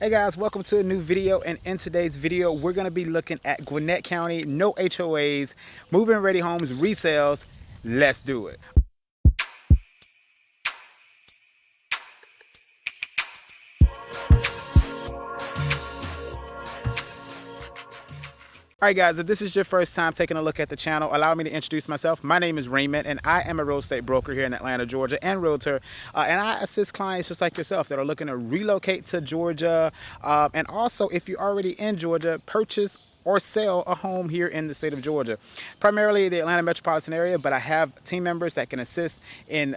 Hey guys, welcome to a new video, and in today's video we're going to be looking at Gwinnett County, no HOAs, move-in ready homes, resales. Let's do it. Alright guys, if this is your first time taking a look at the channel, allow me to introduce myself. My name is Raymond and I am a real estate broker here in Atlanta, Georgia, and realtor. And I assist clients just like yourself that are looking to relocate to Georgia. And also, if you're already in Georgia, purchase or sell a home here in the state of Georgia. Primarily the Atlanta metropolitan area, but I have team members that can assist in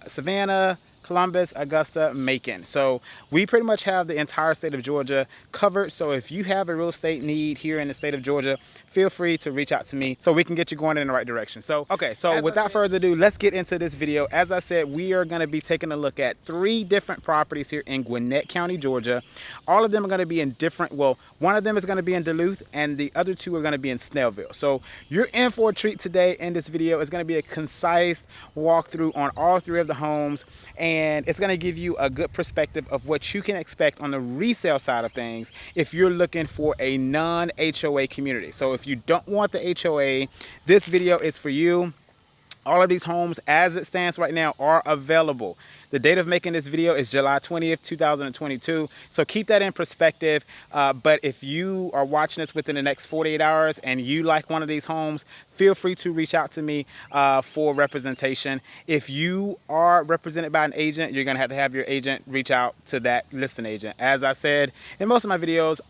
Savannah, Columbus, Augusta, Macon. So we pretty much have the entire state of Georgia covered. So if you have a real estate need here in the state of Georgia, feel free to reach out to me so we can get you going in the right direction. So, okay, so without further ado, let's get into this video. As I said, we are going to be taking a look at 3 different properties here in Gwinnett County, Georgia. All of them are going to be in different, well, one of them is going to be in Duluth and the other 2 are going to be in Snellville. So you're in for a treat today in this video. It's going to be a concise walkthrough on all 3 of the homes, and it's going to give you a good perspective of what you can expect on the resale side of things if you're looking for a non-HOA community. So if you don't want the HOA, this video is for you. All of these homes, as it stands right now, are available. The date of making this video is July 20th, 2022. So keep that in perspective. But if you are watching this within the next 48 hours and you like one of these homes, feel free to reach out to me for representation. If you are represented by an agent, you're gonna have to have your agent reach out to that listing agent. As I said in most of my videos,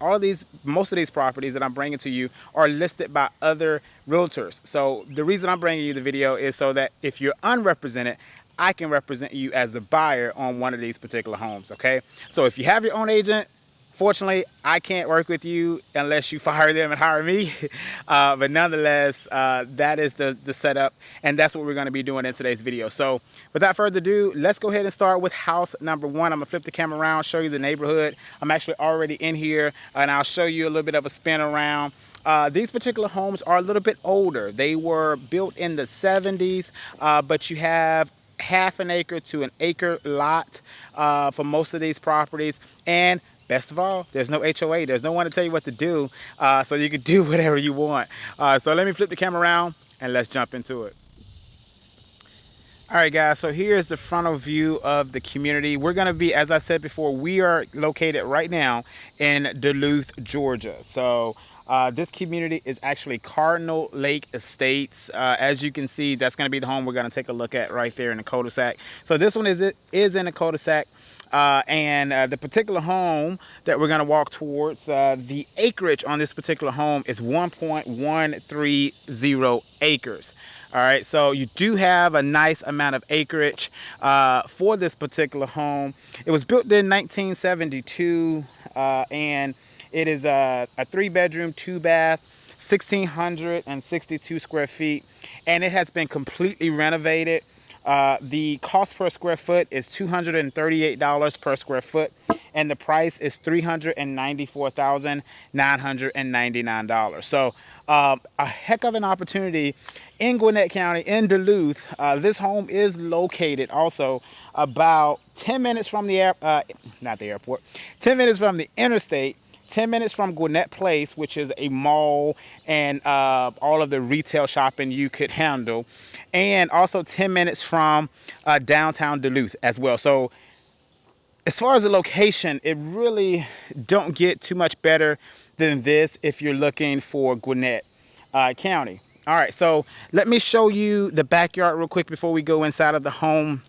most of these properties that I'm bringing to you are listed by other realtors. So the reason I'm bringing you the video is so that if you're unrepresented, I can represent you as a buyer on one of these particular homes, okay? So if you have your own agent, fortunately, I can't work with you unless you fire them and hire me. But nonetheless, that is the setup, and that's what we're gonna be doing in today's video. So without further ado, let's go ahead and start with house number 1. I'm gonna flip the camera around, show you the neighborhood. I'm actually already in here, and I'll show you a little bit of a spin around. These particular homes are a little bit older. They were built in the 70s, but you have half an acre to an acre lot for most of these properties. And best of all, there's no HOA. There's no one to tell you what to do, so you can do whatever you want. So let me flip the camera around and let's jump into it. All right, guys, so here's the frontal view of the community. We're going to be, as I said before, we are located right now in Duluth, Georgia. So this community is actually Cardinal Lake Estates. As you can see, that's going to be the home we're going to take a look at right there in the cul-de-sac. So this one is in the cul-de-sac. And the particular home that we're going to walk towards, the acreage on this particular home is 1.130 acres. All right, so you do have a nice amount of acreage for this particular home. It was built in 1972, and it is a 3-bedroom, 2-bath, 1,662 square feet, and it has been completely renovated. The cost per square foot is $238 per square foot, and the price is $394,999. So a heck of an opportunity in Gwinnett County, in Duluth. This home is located also about 10 minutes from the 10 minutes from the interstate, 10 minutes from Gwinnett Place, which is a mall and all of the retail shopping you could handle, and also 10 minutes from downtown Duluth as well. So as far as the location, it really don't get too much better than this if you're looking for Gwinnett County. All right, so let me show you the backyard real quick before we go inside of the home.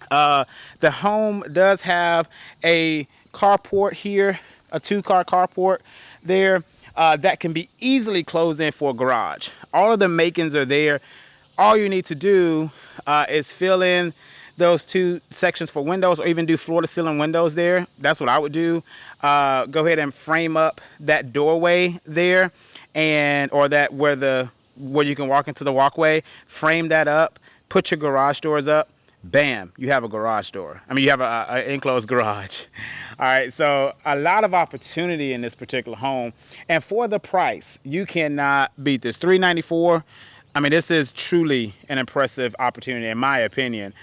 The home does have a carport here, a 2-car carport there that can be easily closed in for a garage. All of the makings are there. All you need to do is fill in those 2 sections for windows, or even do floor to ceiling windows there. That's what I would do. Go ahead and frame up that doorway there, and or that where you can walk into the walkway. Frame that up, put your garage doors up. Bam, you have a garage door. I mean, you have an enclosed garage. All right, so a lot of opportunity in this particular home, and for the price, you cannot beat this. $394. I mean, this is truly an impressive opportunity, in my opinion,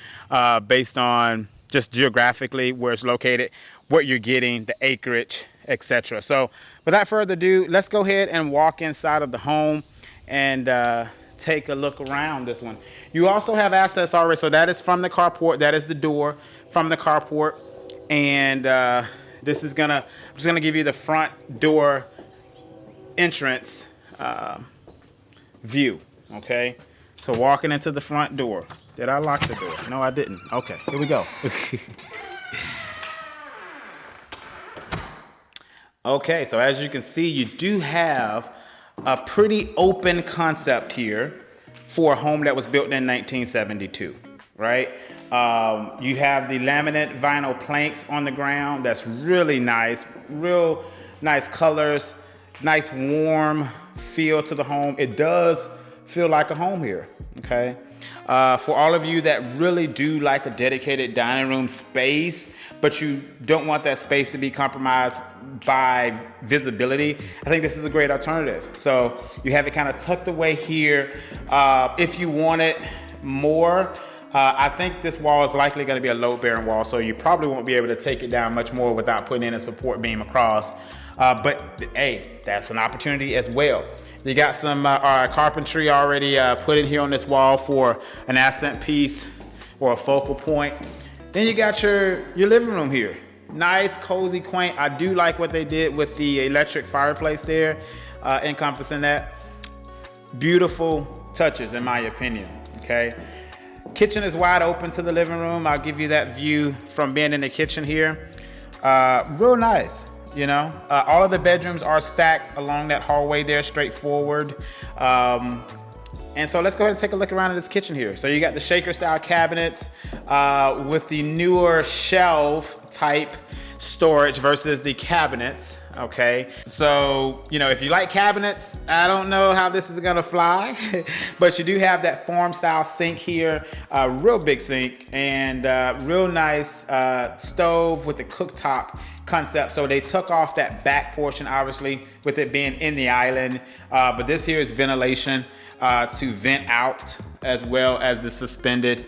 based on just geographically where it's located. what you're getting, the acreage, etc. So without further ado, let's go ahead and walk inside of the home and take a look around this one. You also have access already, so that is from the carport. That is the door from the carport, and this is I'm just gonna give you the front door entrance view. Okay, so walking into the front door. Did I lock the door? No, I didn't. Okay, here we go. Okay, so as you can see, you do have a pretty open concept here for a home that was built in 1972, right? You have the laminate vinyl planks on the ground. That's really nice, real nice colors, nice warm feel to the home. It does feel like a home here, okay? For all of you that really do like a dedicated dining room space, but you don't want that space to be compromised by visibility, I think this is a great alternative. So you have it kind of tucked away here. If you want it more, I think this wall is likely going to be a load-bearing wall, so you probably won't be able to take it down much more without putting in a support beam across. But hey, that's an opportunity as well. You got some carpentry already put in here on this wall for an accent piece or a focal point. Then you got your living room here. Nice, cozy, quaint. I do like what they did with the electric fireplace there, encompassing that. Beautiful touches, in my opinion, okay? Kitchen is wide open to the living room. I'll give you that view from being in the kitchen here. Real nice, you know. All of the bedrooms are stacked along that hallway there, straightforward. And so let's go ahead and take a look around at this kitchen here. So you got the shaker style cabinets with the newer shelf type storage versus the cabinets, okay? So, you know, if you like cabinets, I don't know how this is gonna fly, but you do have that farm style sink here, real big sink, and real nice stove with the cooktop concept. So they took off that back portion, obviously, with it being in the island, but this here is ventilation to vent out, as well as the suspended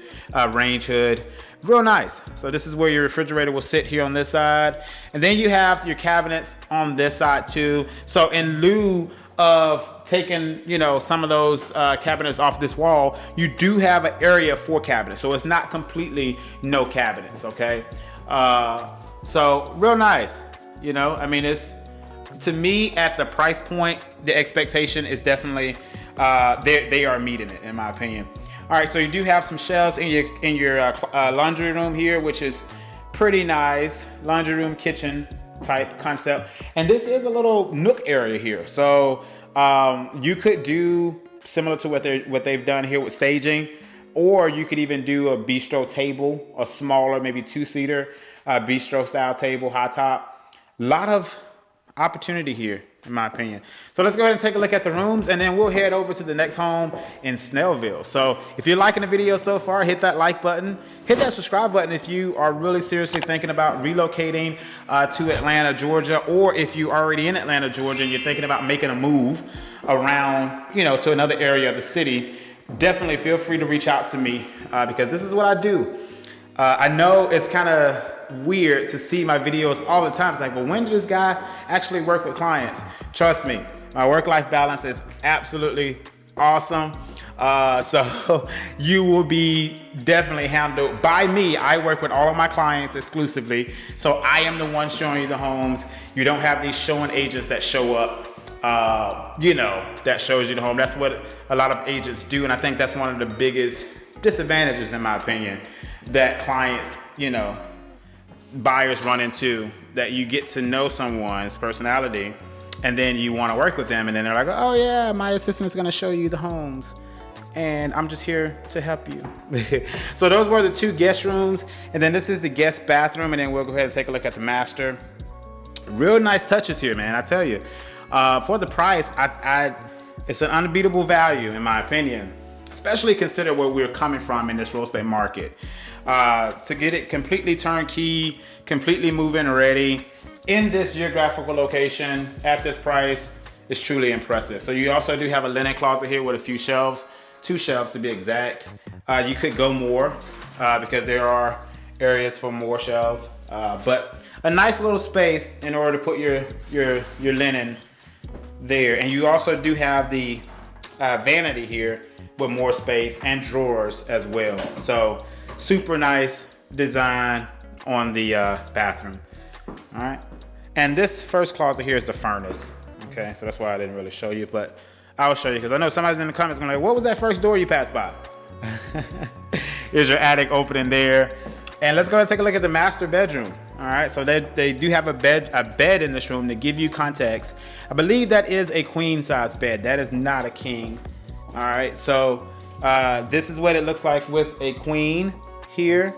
range hood. Real nice. So this is where your refrigerator will sit here on this side. And then you have your cabinets on this side too. So in lieu of taking, you know, some of those cabinets off this wall, you do have an area for cabinets. So it's not completely no cabinets, okay? So real nice, you know, I mean, it's, to me, at the price point, the expectation is definitely, they are meeting it, in my opinion. All right, so you do have some shelves in your laundry room here, which is pretty nice. Laundry room, kitchen type concept. And this is a little nook area here. So you could do similar to what they've done here with staging, or you could even do a bistro table, a smaller, maybe two-seater bistro style table, high top. A lot of opportunity here, in my opinion. So let's go ahead and take a look at the rooms, and then we'll head over to the next home in Snellville. So if you're liking the video so far, hit that like button, hit that subscribe button if you are really seriously thinking about relocating to Atlanta, Georgia, or if you're already in Atlanta, Georgia, and you're thinking about making a move around, you know, to another area of the city. Definitely feel free to reach out to me because this is what I do. I know it's kind of weird to see my videos all the time. It's like, well, when did this guy actually work with clients? Trust me, my work-life balance is absolutely awesome. So you will be definitely handled by me. I work with all of my clients exclusively. So I am the one showing you the homes. You don't have these showing agents that show up, you know, that shows you the home. That's what a lot of agents do. And I think that's one of the biggest disadvantages, in my opinion, that clients, you know, buyers run into, that you get to know someone's personality and then you want to work with them, and then they're like, oh yeah, my assistant is going to show you the homes and I'm just here to help you. So those were the two guest rooms, and then this is the guest bathroom, and then we'll go ahead and take a look at the master. Real nice touches here, man, I tell you. For the price, it's an unbeatable value, in my opinion, especially consider where we're coming from in this real estate market. To get it completely turnkey, completely move-in ready in this geographical location at this price is truly impressive. So you also do have a linen closet here with a few shelves, 2 shelves to be exact. You could go more because there are areas for more shelves, but a nice little space in order to put your linen there. And you also do have the vanity here with more space and drawers as well. So super nice design on the bathroom. All right. And this first closet here is the furnace. Okay, so that's why I didn't really show you, but I'll show you because I know somebody's in the comments going to be like, what was that first door you passed by? Here's your attic opening there. And let's go ahead and take a look at the master bedroom. All right, so they do have a bed in this room to give you context. I believe that is a queen size bed. That is not a king. All right, so this is what it looks like with a queen here.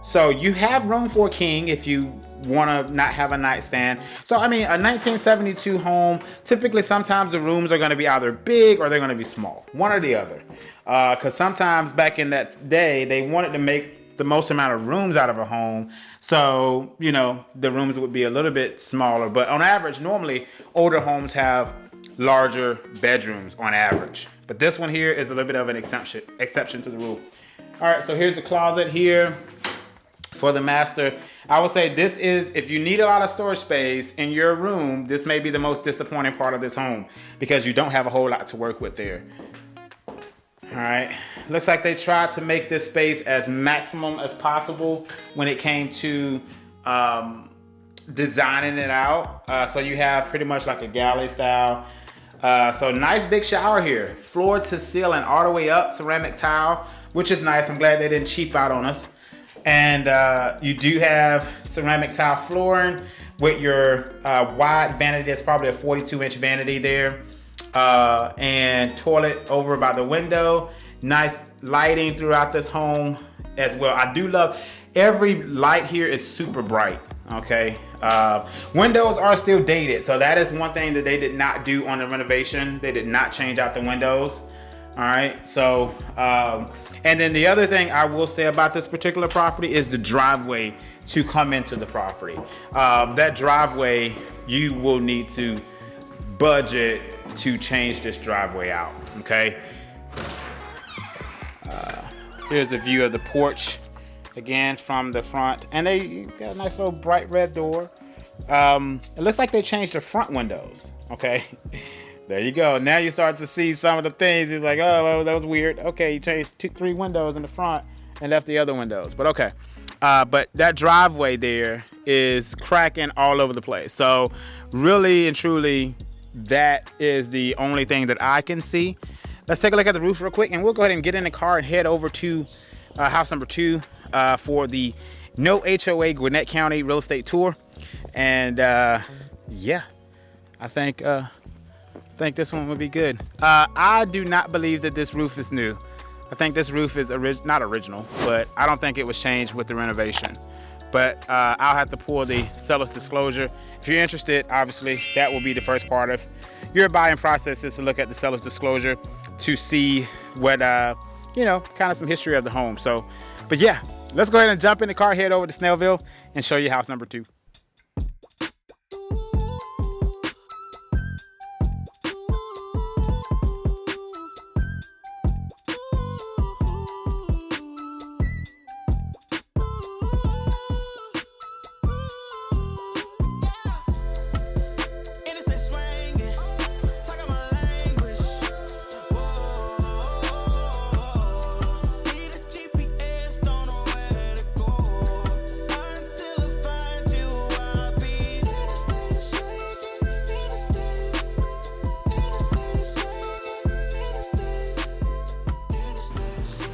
So you have room for a king if you want to not have a nightstand. So I mean, a 1972 home, typically sometimes the rooms are going to be either big or they're going to be small, one or the other. Because sometimes back in that day, they wanted to make the most amount of rooms out of a home. So, you know, the rooms would be a little bit smaller. But on average, normally older homes have larger bedrooms on average. But this one here is a little bit of an exception to the rule. All right, so here's the closet here for the master. I would say this is, if you need a lot of storage space in your room, this may be the most disappointing part of this home because you don't have a whole lot to work with there. All right, looks like they tried to make this space as maximum as possible when it came to designing it out. So you have pretty much like a galley style. So nice big shower here, floor to ceiling all the way up, ceramic tile, which is nice. I'm glad they didn't cheap out on us. And you do have ceramic tile flooring with your wide vanity. It's probably a 42-inch vanity there. And toilet over by the window. Nice lighting throughout this home as well. I do love every light here is super bright. Okay. Windows are still dated. So that is one thing that they did not do on the renovation. They did not change out the windows. All right. So, and then the other thing I will say about this particular property is the driveway to come into the property. That driveway, you will need to budget to change this driveway out. Okay. Here's a view of the porch again from the front, and they got a nice little bright red door. It looks like they changed the front windows. Okay. There you go. Now you start to see some of the things. He's like, oh, well, that was weird. Okay, you changed 3 windows in the front and left the other windows. But okay. But that driveway there is cracking all over the place. So really and truly, that is the only thing that I can see. Let's take a look at the roof real quick, and we'll go ahead and get in the car and head over to house number 2 for the No HOA Gwinnett County real estate tour. And yeah, I think this one would be good. I do not believe that this roof is new. I think this roof is not original, but I don't think it was changed with the renovation. But I'll have to pull the seller's disclosure. If you're interested, obviously, that will be the first part of your buying process, is to look at the seller's disclosure to see what, you know, kind of some history of the home. So, but yeah, let's go ahead and jump in the car, head over to Snellville, and show you house number 2.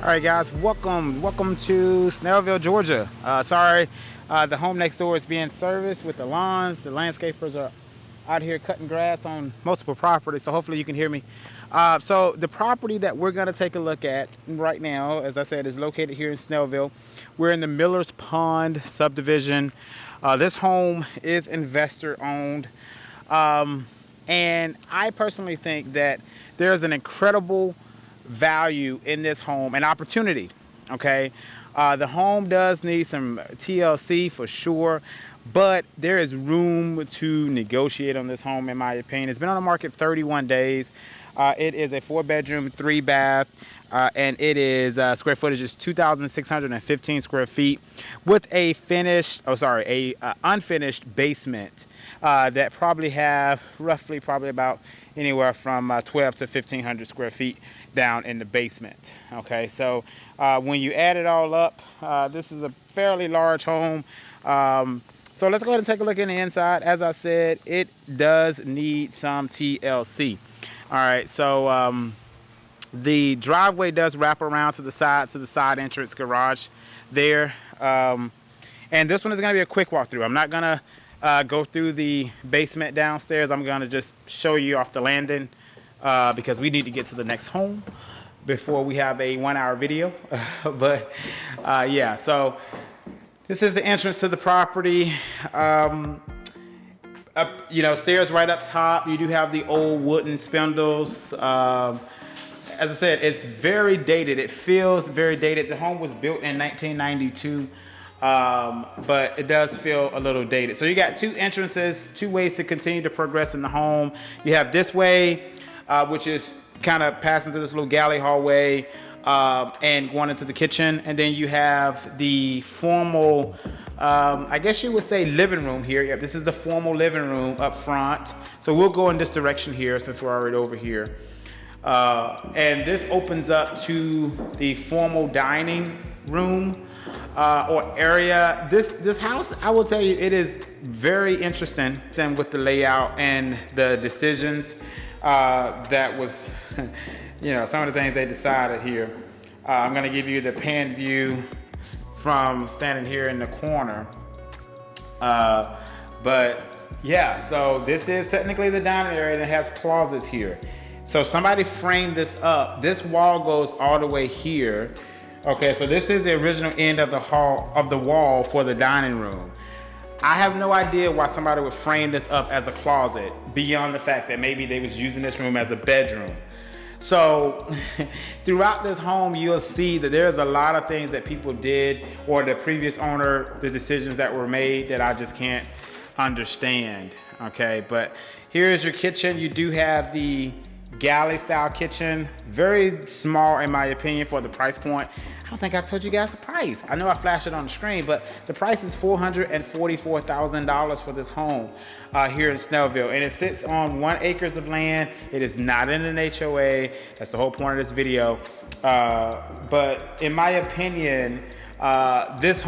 All right, guys, welcome to Snellville, Georgia. Sorry, the home next door is being serviced with the lawns. The landscapers are out here cutting grass on multiple properties, so hopefully you can hear me. So the property that we're going to take a look at right now, as I said, is located here in Snellville. We're in the Miller's Pond subdivision. This home is investor owned. And I personally think that there's an incredible value in this home, an opportunity. Okay. The home does need some TLC for sure, but there is room to negotiate on this home, in my opinion. It's been on the market 31 days. It is a 4-bedroom, 3-bath, and it is square footage is 2,615 square feet with a unfinished basement that probably have roughly about anywhere from 12 to 1,500 square feet down in the basement. Okay, so when you add it all up, this is a fairly large home. So let's go ahead and take a look in the inside. As I said, it does need some TLC. All right, so the driveway does wrap around to the side entrance garage there. And this one is going to be a quick walkthrough. I'm not going to go through the basement downstairs. I'm going to just show you off the landing because we need to get to the next home before we have a 1-hour video. But yeah, so this is the entrance to the property. You know, stairs right up top. You do have the old wooden spindles. As I said, it's very dated. It feels very dated. The home was built in 1992. But it does feel a little dated. So you got 2 entrances, 2 ways to continue to progress in the home. You have this way, which is kind of passing through this little galley hallway and going into the kitchen. And then you have the formal, I guess you would say, living room here. Yep, this is the formal living room up front. So we'll go in this direction here since we're already over here. And this opens up to the formal dining room or area. This house, I will tell you, it is very interesting with the layout and the decisions that was, you know, some of the things they decided here. I'm going to give you the pan view from standing here in the corner. But yeah, so this is technically the dining area and it has closets here. So somebody framed this up. This wall goes all the way here. Okay, so this is the original end of the wall for the dining room. I have no idea why somebody would frame this up as a closet beyond the fact that maybe they was using this room as a bedroom. So throughout this home, you'll see that there's a lot of things that people did, or the previous owner, the decisions that were made that I just can't understand. Okay, but here's your kitchen. You do have the galley style kitchen, very small in my opinion for the price point. I don't think I told you guys the price. I know I flashed it on the screen, but the price is $444,000 for this home here in Snellville, and it sits on 1 acre of land. It is not in an HOA. That's the whole point of this video. But in my opinion, this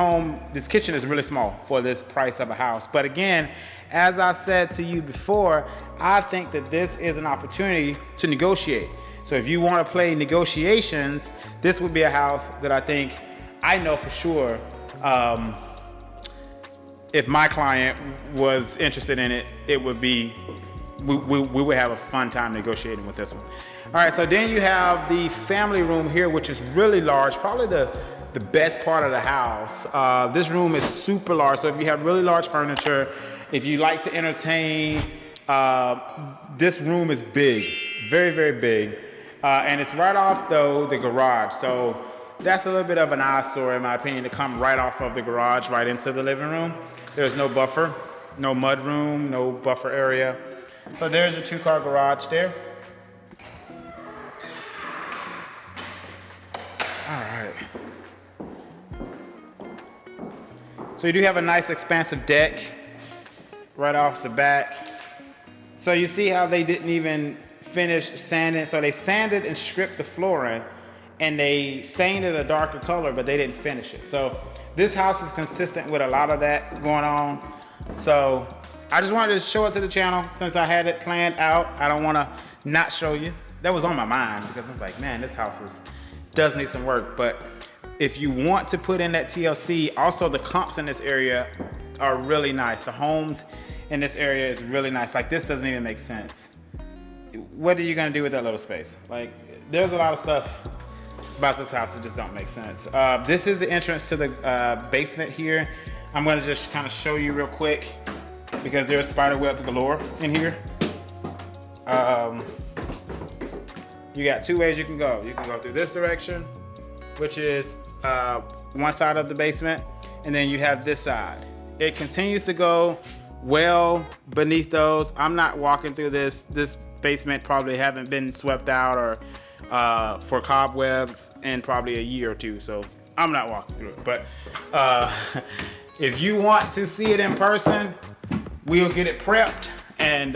kitchen is really small for this price of a house. But again, as I said to you before, I think that this is an opportunity to negotiate. So if you want to play negotiations, this would be a house that I know for sure, if my client was interested in it, it would be, we would have a fun time negotiating with this one. All right, so then you have the family room here, which is really large, probably the best part of the house. This room is super large, so if you have really large furniture, if you like to entertain, this room is big, very, very big. And it's right off, though, the garage. So that's a little bit of an eyesore, in my opinion, to come right off of the garage right into the living room. There's no buffer, no mud room, no buffer area. So there's your 2-car garage there. All right. So you do have a nice expansive deck right off the back. So you see how they didn't even finish sanding. So they sanded and stripped the flooring and they stained it a darker color, but they didn't finish it. So this house is consistent with a lot of that going on. So I just wanted to show it to the channel since I had it planned out. I don't want to not show you. That was on my mind because I was like, man, this house does need some work. But if you want to put in that TLC, also the comps in this area are really nice. The homes in this area is really nice. Like, this doesn't even make sense. What are you gonna do with that little space? Like, there's a lot of stuff about this house that just don't make sense. This is the entrance to the basement here. I'm gonna just kind of show you real quick because there's spider webs galore in here. You got 2 ways you can go. You can go through this direction, which is one side of the basement, and then you have this side. it continues to go well beneath those. I'm not walking through this basement, probably haven't been swept out or for cobwebs in probably a year or two, so I'm not walking through it. But if you want to see it in person, we'll get it prepped and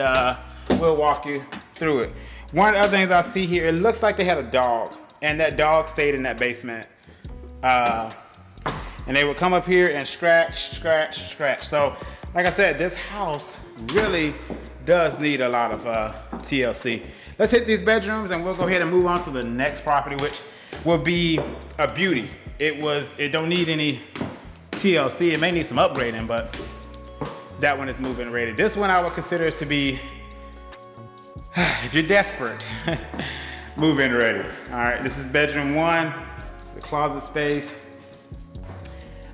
we'll walk you through it. One of the other things I see here, it looks like they had a dog, and that dog stayed in that basement. And they would come up here and scratch. So, like I said, this house really does need a lot of TLC. Let's hit these bedrooms and we'll go ahead and move on to the next property, which will be a beauty. It don't need any TLC. It may need some upgrading, but that one is move-in ready. This one I would consider to be, if you're desperate, move-in ready. All right, this is bedroom 1. It's a closet space.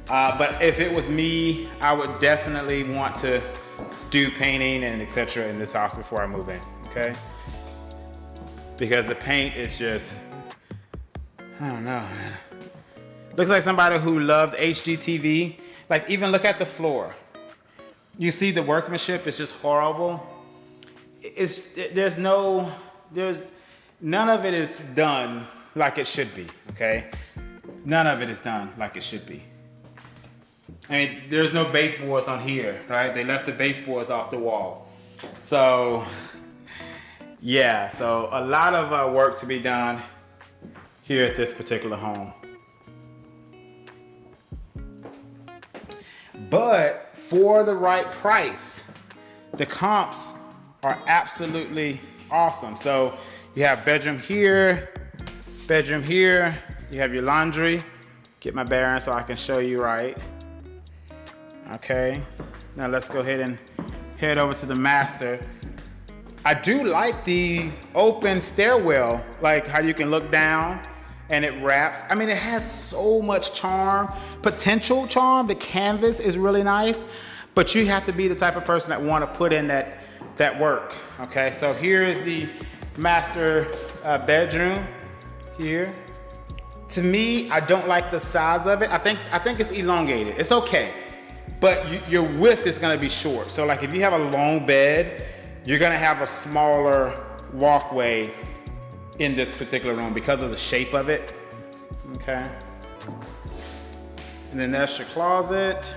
But if it was me, I would definitely want to do painting and etc. in this house before I move in, okay? Because the paint is just, I don't know, man. Looks like somebody who loved HGTV. Like, even look at the floor. You see the workmanship is just horrible. None of it is done like it should be, okay? None of it is done like it should be. I mean, there's no baseboards on here, right? They left the baseboards off the wall. So, yeah, so a lot of work to be done here at this particular home. But for the right price, the comps are absolutely awesome. So you have bedroom here, you have your laundry. Get my bearings so I can show you right. Okay, now let's go ahead and head over to the master. I do like the open stairwell, like how you can look down and it wraps. I mean, it has so much charm, potential charm. The canvas is really nice, but you have to be the type of person that want to put in that work. Okay, so here is the master bedroom here. To me, I don't like the size of it. I think it's elongated. It's okay, but your width is gonna be short. So like if you have a long bed, you're gonna have a smaller walkway in this particular room because of the shape of it, okay? And then that's your closet.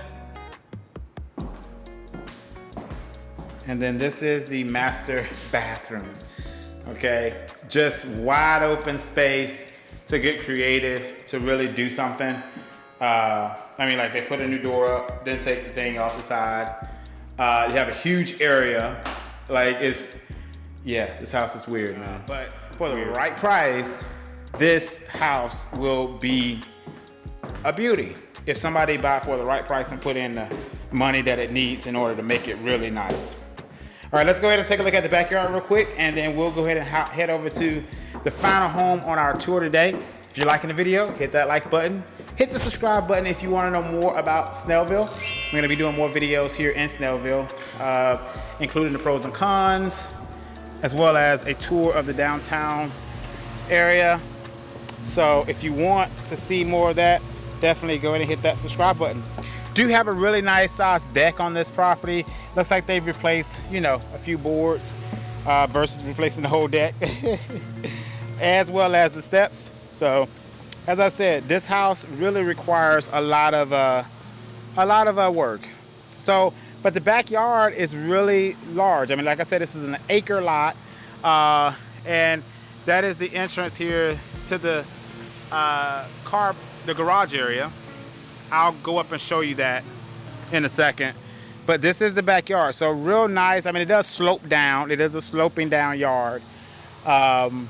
And then this is the master bathroom, okay? Just wide open space to get creative, to really do something. I mean, like they put a new door up, then take the thing off the side. You have a huge area. Like this house is weird, man. But for the right price, this house will be a beauty. If somebody buy it for the right price and put in the money that it needs in order to make it really nice. All right, let's go ahead and take a look at the backyard real quick, and then we'll go ahead and head over to the final home on our tour today. If you're liking the video, hit that like button. Hit the subscribe button if you want to know more about Snellville. We're going to be doing more videos here in Snellville, including the pros and cons, as well as a tour of the downtown area. So if you want to see more of that, definitely go ahead and hit that subscribe button. Do have a really nice sized deck on this property. Looks like they've replaced, you know, a few boards versus replacing the whole deck, as well as the steps. So, as I said, this house really requires a lot of work. So, but the backyard is really large. I mean, like I said, this is an acre lot, and that is the entrance here to the garage area. I'll go up and show you that in a second. But this is the backyard, so real nice. I mean, it does slope down. It is a sloping down yard. And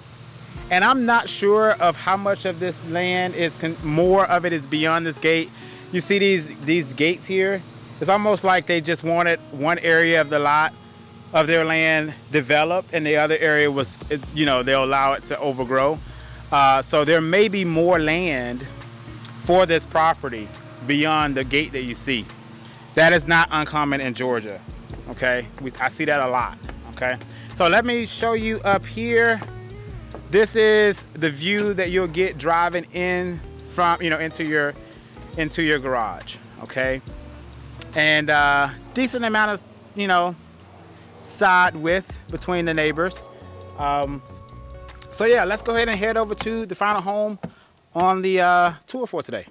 I'm not sure of how much of this land is, more of it is beyond this gate. You see these gates here? It's almost like they just wanted one area of the lot of their land developed, and the other area was, you know, they'll allow it to overgrow. So there may be more land for this property beyond the gate that you see. That is not uncommon in Georgia, okay? I see that a lot, okay? So let me show you up here. This is the view that you'll get driving in from, you know, into your garage, okay? and decent amount of, you know, side width between the neighbors. So yeah, let's go ahead and head over to the final home on the tour for today.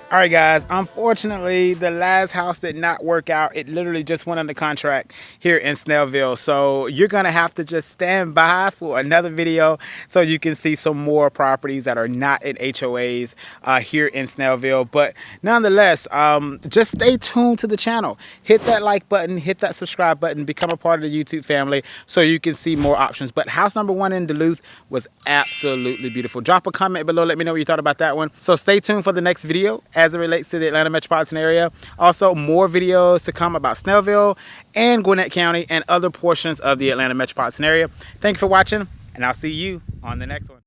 All right, guys, unfortunately, the last house did not work out. It literally just went under contract here in Snellville. So you're going to have to just stand by for another video so you can see some more properties that are not in HOAs here in Snellville. But nonetheless, just stay tuned to the channel. Hit that like button, hit that subscribe button, become a part of the YouTube family so you can see more options. But house number 1 in Duluth was absolutely beautiful. Drop a comment below. Let me know what you thought about that one. So stay tuned for the next video as it relates to the Atlanta metropolitan area. Also, more videos to come about Snellville and Gwinnett County and other portions of the Atlanta metropolitan area. Thank you for watching, and I'll see you on the next one.